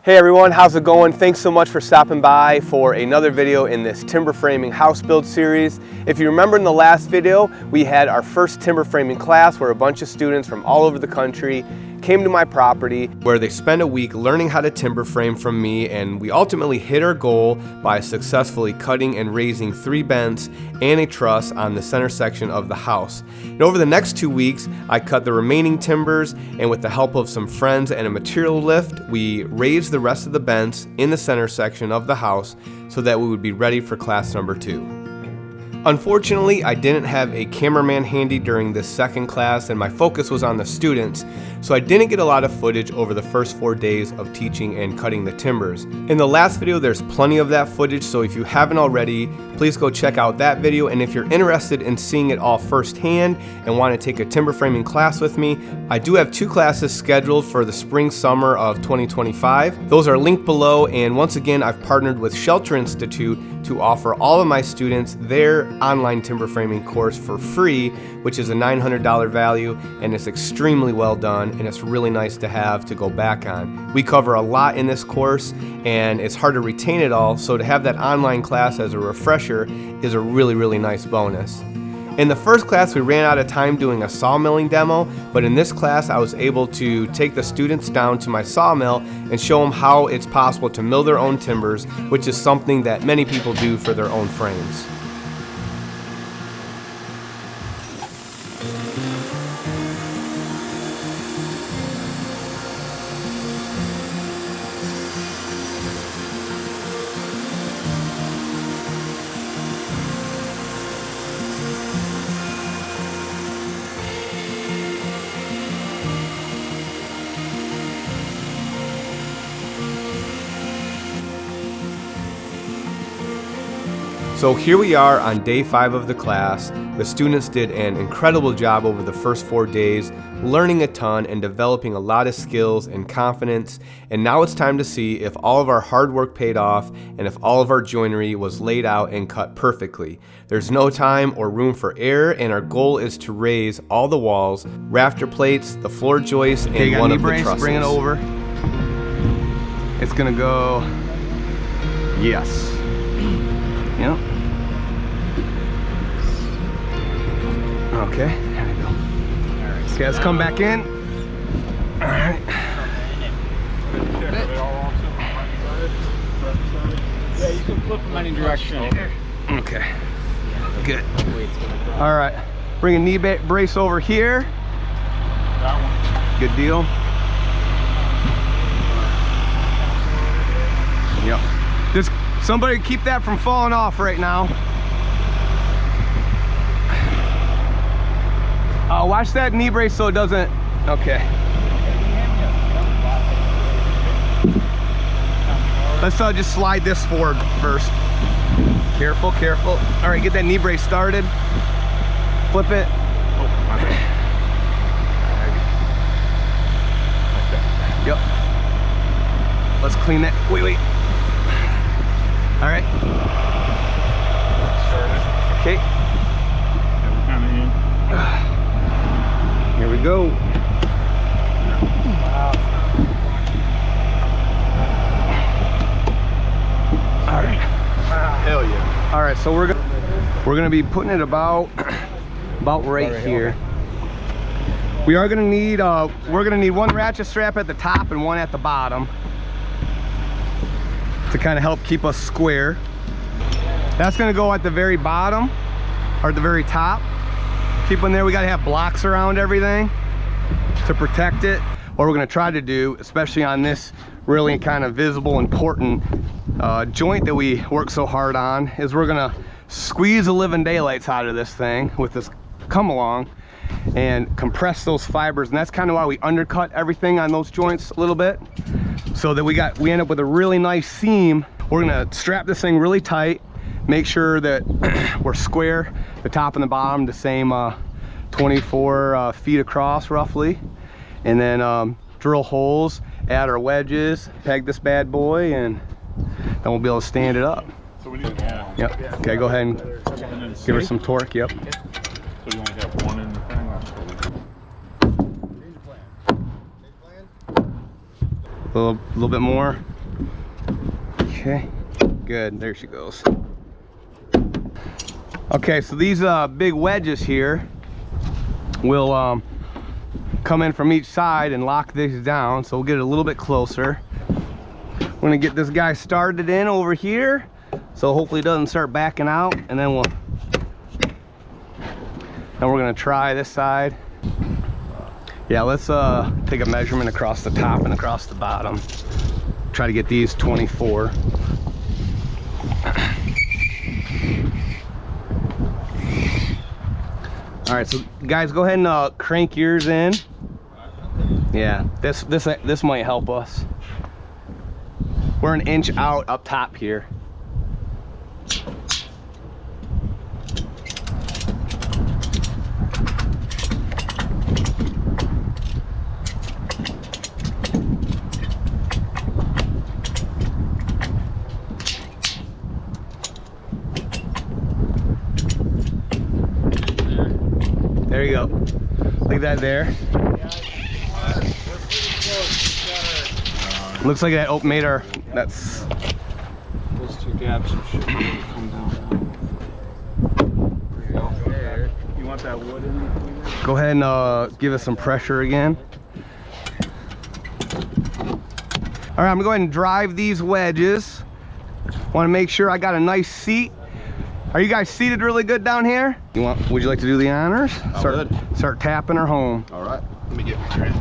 Hey everyone, how's it going? Thanks so much for stopping by for another video in this timber framing house build series. If you remember in the last video, we had our first timber framing class where a bunch of students from all over the country came to my property where they spent a week learning how to timber frame from me, and we ultimately hit our goal by successfully cutting and raising 3 bents and a truss on the center section of the house. And over the next 2 weeks, I cut the remaining timbers, and with the help of some friends and a material lift, we raised the rest of the bents in the center section of the house so that we would be ready for class number 2. Unfortunately, I didn't have a cameraman handy during this second class, and my focus was on the students, so I didn't get a lot of footage over the first 4 days of teaching and cutting the timbers. In the last video, there's plenty of that footage, so if you haven't already, please go check out that video. And if you're interested in seeing it all firsthand and want to take a timber framing class with me, I do have 2 classes scheduled for the spring-summer of 2025. Those are linked below, and once again, I've partnered with Shelter Institute to offer all of my students their online timber framing course for free, which is a $900 value, and it's extremely well done, and it's really nice to have to go back on. We cover a lot in this course, and it's hard to retain it all, so to have that online class as a refresher is a really nice bonus. In the first class, we ran out of time doing a sawmilling demo, but in this class, I was able to take the students down to my sawmill and show them how it's possible to mill their own timbers, which is something that many people do for their own frames. So here we are on day 5 of the class. The students did an incredible job over the first 4 days, learning a ton and developing a lot of skills and confidence. And now it's time to see if all of our hard work paid off and if all of our joinery was laid out and cut perfectly. There's no time or room for error, and our goal is to raise all the walls, rafter plates, the floor joists, and one of the trusses. Bring it over. It's gonna go, yes. Yep. Okay, there we go. Alright, okay, let's come back in. Alright. Yeah, you can flip them any direction. Okay, good. Alright, bring a knee brace over here. Good deal. Yep. Just somebody keep that from falling off right now. Watch that knee brace so it doesn't. Okay. Let's just slide this forward first. Careful, careful. All right, get that knee brace started. Flip it. Yep. Let's clean that. Wait. All right. Okay. Here we go. All right. Hell yeah. All right, so we're gonna be putting it about right here. We are gonna need we're gonna need 1 ratchet strap at the top and 1 at the bottom to kind of help keep us square. That's gonna go at the very bottom or at the very top. Keep one there. We got to have blocks around everything to protect it. What we're going to try to do, especially on this really kind of visible, important joint that we work so hard on, is we're going to squeeze the living daylights out of this thing with this come along and compress those fibers. And that's kind of why we undercut everything on those joints a little bit, so that we end up with a really nice seam. We're going to strap this thing really tight, make sure that we're square, the top and the bottom the same 24 feet across roughly, and then drill holes, add our wedges, peg this bad boy, and then we'll be able to stand it up. So we need one. Yep. Okay, go ahead and give her some torque. Yep. So you only have one in the thing. A little bit more. Okay, good, there she goes. Okay, so these big wedges here will come in from each side and lock these down, so we'll get it a little bit closer. We're gonna get this guy started in over here, so hopefully it doesn't start backing out, and then we're gonna try this side. Yeah, let's take a measurement across the top and across the bottom. Try to get these 24. All right, so guys, go ahead and crank yours in. Yeah, this might help us. We're an inch out up top here. There you go. Look at that there. Looks like that made our, that's... Those two gaps should come down. There you go. You want that wood in there? Go ahead and give us some pressure again. All right, I'm gonna go ahead and drive these wedges. Want to make sure I got a nice seat. Are you guys seated really good down here? Would you like to do the honors? Start tapping her home. All right, let me get my tray.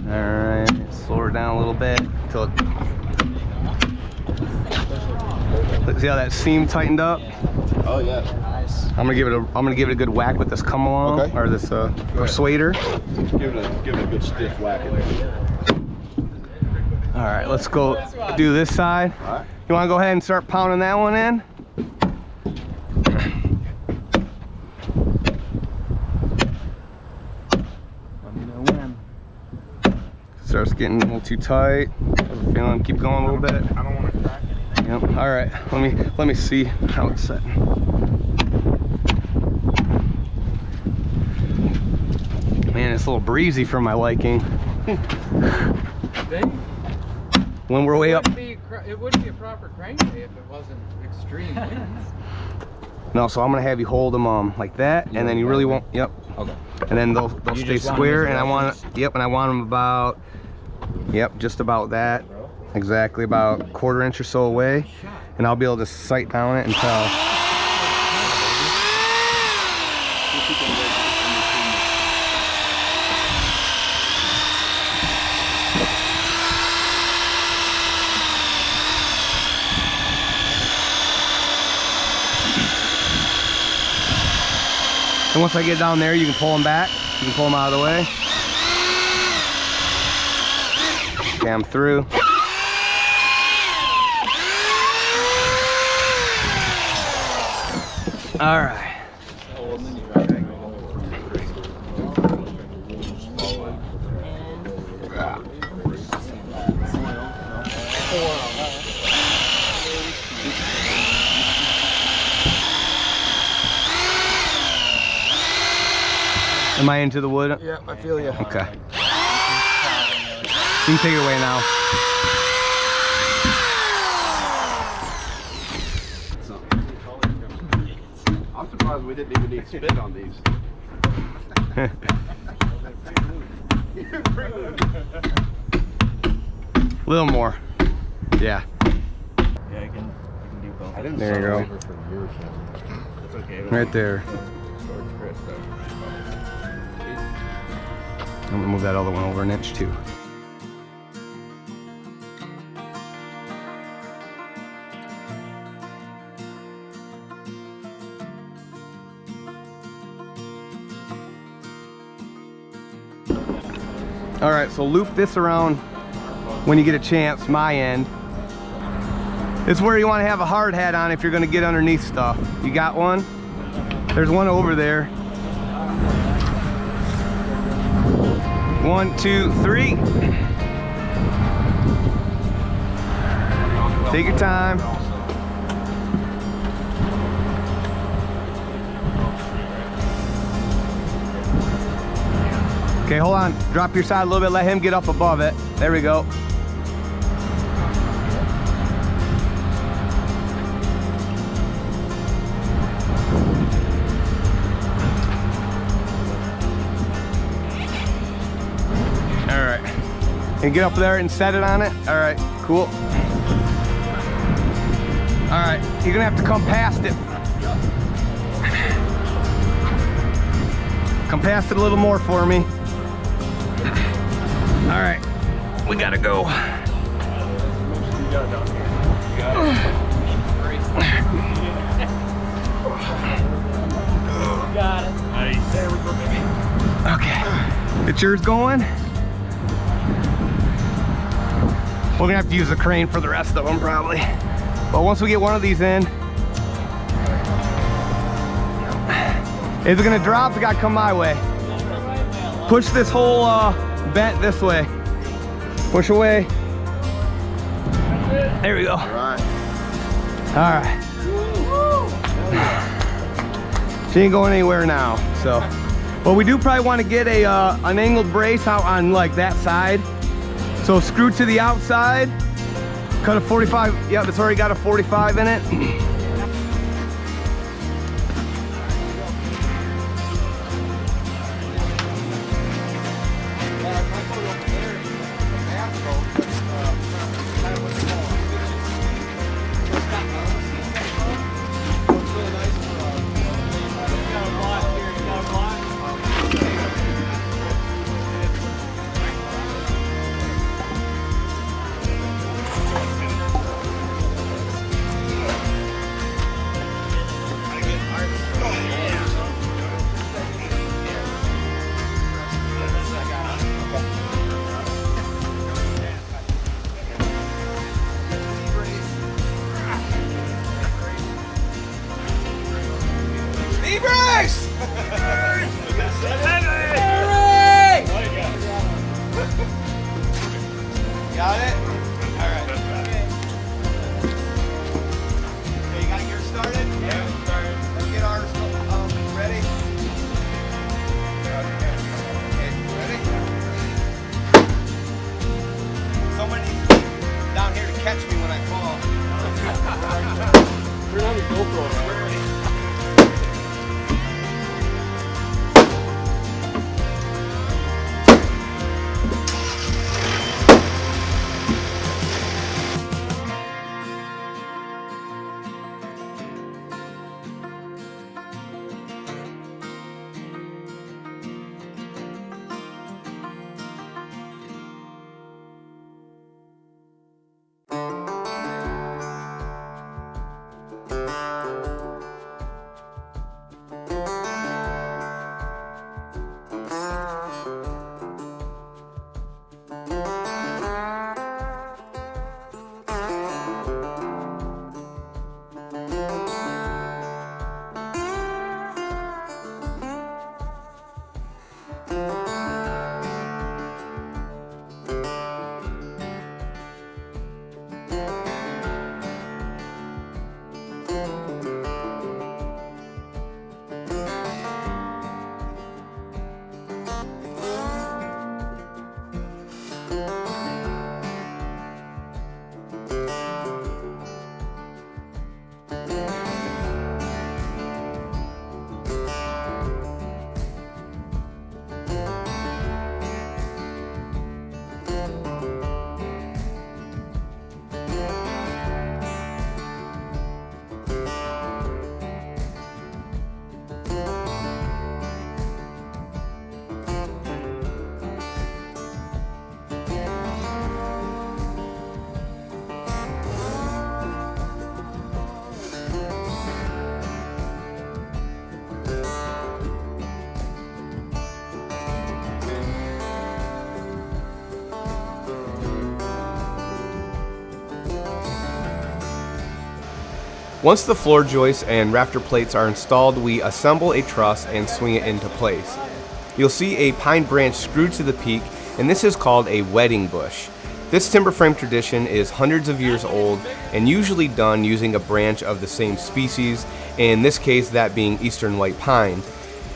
All right, slow her down a little bit until it... Let's see how that seam tightened up. Oh yeah. Nice. I'm gonna give it a good whack with this come along, okay, or this persuader. Give it a good stiff whack in there. All right, let's go do this side. All right. You want to go ahead and start pounding that one in? Let me know when. Starts getting a little too tight. Feeling, keep going a little bit. I don't want to crack anything. Yep. All right. Let me see how it's setting. Man, it's a little breezy for my liking. When we're way up. It wouldn't be a proper crankbait if it wasn't extreme winds. No, so I'm gonna have you hold them like that, and then you really won't. Yep. Okay. And then they'll stay square, and I want them about. Yep, just about that. Exactly about a quarter inch or so away, and I'll be able to sight down it until. And once I get down there, you can pull them back. You can pull them out of the way. Jam through. All right. Am I into the wood? Yeah, I feel you. Okay. You can take it away now. I'm surprised we didn't even need spit on these. A little more. Yeah. Yeah, I can do both. There you go. It's okay. Right there. I'm gonna move that other one over an inch too. All right, so loop this around when you get a chance, my end. It's where you want to have a hard hat on if you're gonna get underneath stuff. You got one? There's one over there. 1, 2, 3. Take your time. Okay, hold on. Drop your side a little bit. Let him get up above it. There we go. All right. And get up there and set it on it. All right, cool. All right, you're gonna have to come past it. Come past it a little more for me. All right, we gotta go. Got it. Nice. There we go, baby. Okay, it's yours going. We're gonna have to use the crane for the rest of them probably. But once we get one of these in, is it gonna drop? It gotta come my way. Push this whole bent this way. Push away. There we go. All right. She ain't going anywhere now. So, well, we do probably want to get a an angled brace out on like that side. So screw to the outside. Cut a 45. Yep, it's already got a 45 in it. Got it? Alright. Okay. Okay, you got yours started? Yeah, started. Let's get ours ready. Okay, ready? Someone needs to be down here to catch me when I fall. Turn on the GoPro. Once the floor joists and rafter plates are installed, we assemble a truss and swing it into place. You'll see a pine branch screwed to the peak, and this is called a wedding bush. This timber frame tradition is hundreds of years old and usually done using a branch of the same species, in this case that being eastern white pine.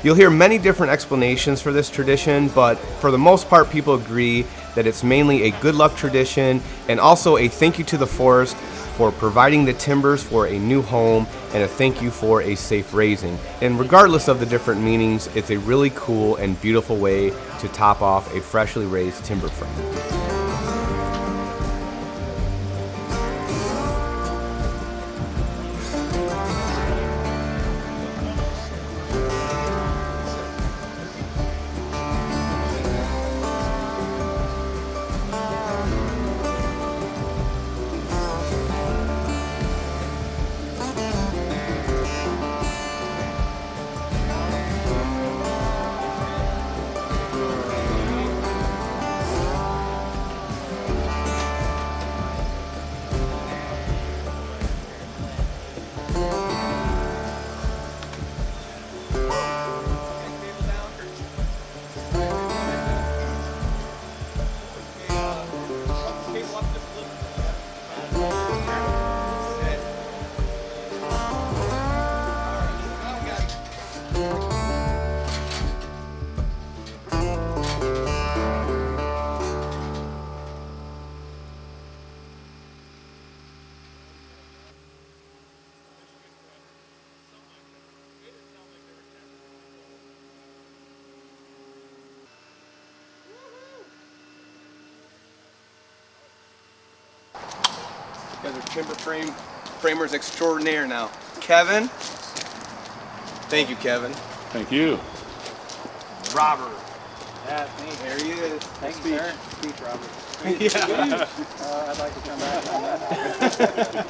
You'll hear many different explanations for this tradition, but for the most part, people agree that it's mainly a good luck tradition and also a thank you to the forest for providing the timbers for a new home and a thank you for a safe raising. And regardless of the different meanings, it's a really cool and beautiful way to top off a freshly raised timber frame. You guys are timber framers extraordinaire now. Kevin. Thank you, Kevin. Thank you. Robert. Yeah, me. There he is. Thank you, sir. Speech, Robert. Yeah. I'd like to come back on that.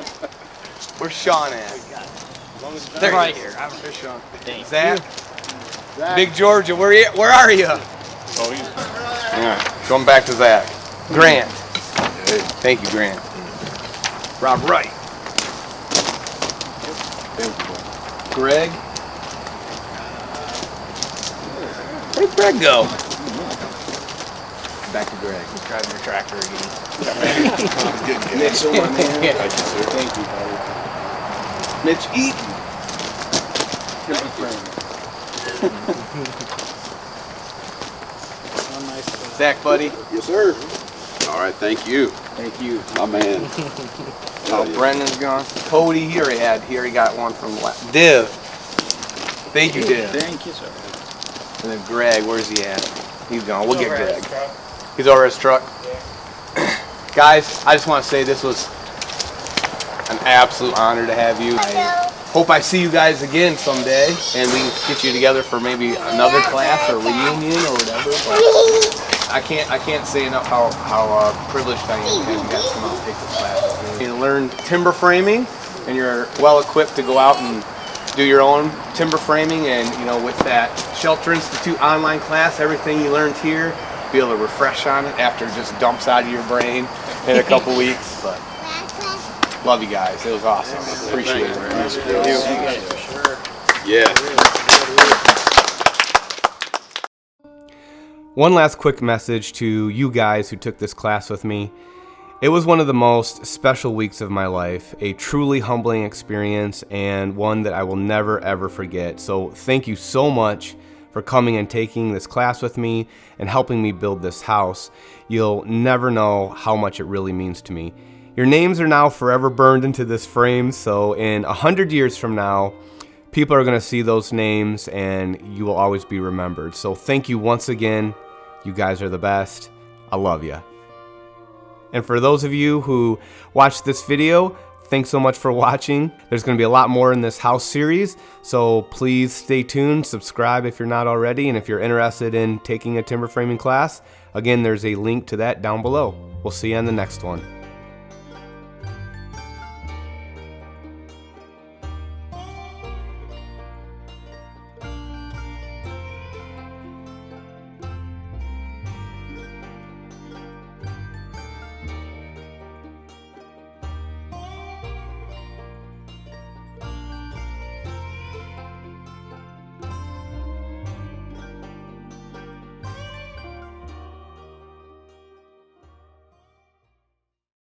Where's Sean at? As long as it's There right he is. here. There's Sean. Zach. Big Georgia, where are you? Oh, he's All right, going back to Zach. Grant. Thank you, Grant. Rob Wright. Greg. Where'd Greg go? Back to Greg. He's driving your tractor again. Mitch, my man. Thank you, buddy. Mitch Eaton. Timber frame. One nice Zach, buddy. Yes, sir. All right, thank you. Thank you. My man. Oh, Brendan's gone. Cody, he already got one from Div. Thank you, Div. Thank you, sir. And then Greg, where's he at? He's gone. We'll get Greg. He's over his truck. Guys, I just want to say this was an absolute honor to have you. I hope I see you guys again someday, and we can get you together for maybe another class or reunion or whatever. But I can't say enough how privileged I am to have you guys come out and take this class. You learn timber framing, and you're well equipped to go out and do your own timber framing. And you know, with that Shelter Institute online class, everything you learned here, be able to refresh on it after it just dumps out of your brain in a couple weeks. But love you guys. It was awesome. Appreciate it. Thank you. Sure. Yeah. One last quick message to you guys who took this class with me. It was one of the most special weeks of my life, a truly humbling experience and one that I will never ever forget. So thank you so much for coming and taking this class with me and helping me build this house. You'll never know how much it really means to me. Your names are now forever burned into this frame, so in 100 years from now, people are going to see those names and you will always be remembered. So thank you once again. You guys are the best. I love you. And for those of you who watched this video, thanks so much for watching. There's going to be a lot more in this house series, so please stay tuned, subscribe if you're not already, and if you're interested in taking a timber framing class, again, there's a link to that down below. We'll see you on the next one.